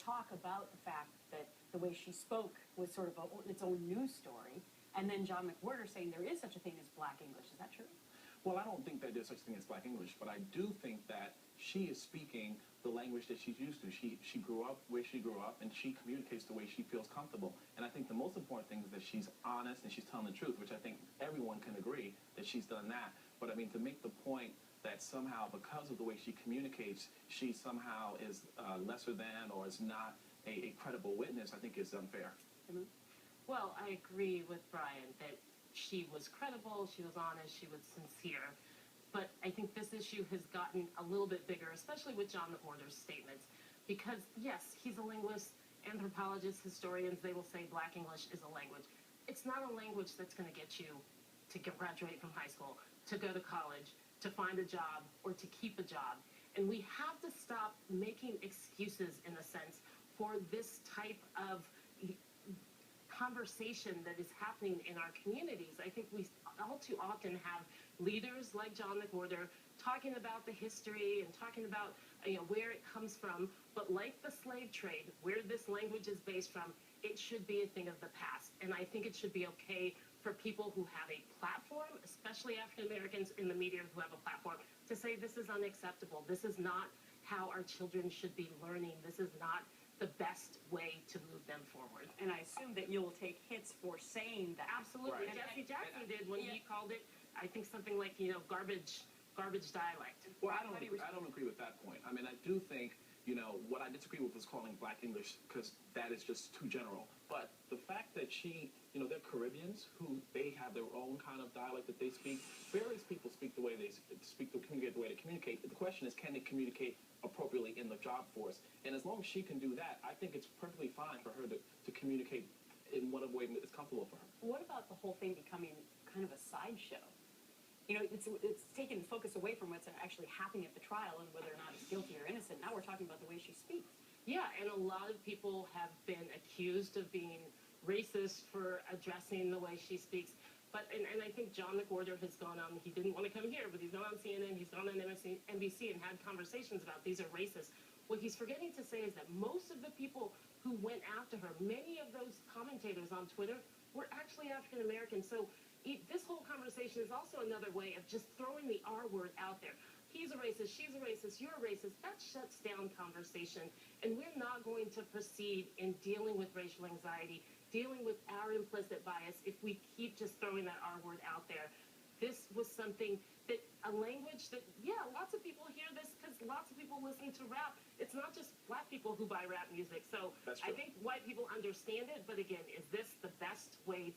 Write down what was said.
talk about the fact that the way she spoke was sort of its own news story, and then John McWhorter saying there is such a thing as Black English. Is that true? Well, I don't think that there's such a thing as Black English, but I do think that she is speaking the language that she's used to. She grew up where she grew up, and she communicates the way she feels comfortable. And I think the most important thing is that she's honest and she's telling the truth, which I think everyone can agree that she's done that. But I mean, to make the point that somehow, because of the way she communicates, she somehow is lesser than or is not a credible witness, I think is unfair. Mm-hmm. Well, I agree with Brian that she was credible, she was honest, she was sincere. But I think this issue has gotten a little bit bigger, especially with John McWhorter's statements. Because, yes, he's a linguist, anthropologist, historians, they will say Black English is a language. It's not a language that's going to get you to graduate from high school, to go to college, to find a job, or to keep a job. And we have to stop making excuses, in a sense, for this type of conversation that is happening in our communities. I think we all too often have leaders like John McWhorter talking about the history and talking about where it comes from, but like the slave trade, where this language is based from, it should be a thing of the past. And I think it should be okay for people who have a platform, especially African Americans in the media who have a platform, to say this is unacceptable. This is not how our children should be learning. This is not the best way to move them forward. And I assume that you'll take hits for saying that. Absolutely. Right. Jesse Jackson did when he called it, I think, something like, garbage dialect. Well, I don't agree with that point. I mean, I do think, what I disagree with is calling Black English, because that is just too general. But the fact that they're Caribbeans who they have their own kind of dialect that they speak. Various people speak the way they speak, to communicate the way they communicate. The question is, can they communicate appropriately in the job force? And as long as she can do that, I think it's perfectly fine for her to communicate in whatever way is comfortable for her. What about the whole thing becoming kind of a sideshow? It's taken focus away from what's actually happening at the trial and whether or not he's guilty or innocent. Now we're talking about the way she speaks. Yeah, and a lot of people have been accused of being racist for addressing the way she speaks. But and I think John McWhorter has gone on, he didn't want to come here, but he's gone on CNN, he's gone on NBC and had conversations about these are racist. What he's forgetting to say is that most of the people who went after her, many of those commentators on Twitter, were actually African American. So this whole conversation is also another way of just throwing the R word out there. He's a racist, she's a racist, you're a racist. That shuts down conversation. And we're not going to proceed in dealing with racial anxiety, dealing with our implicit bias, if we keep just throwing that R word out there. This was something that, a language that, yeah, lots of people hear this because lots of people listen to rap. It's not just Black people who buy rap music. So I think white people understand it, but again, is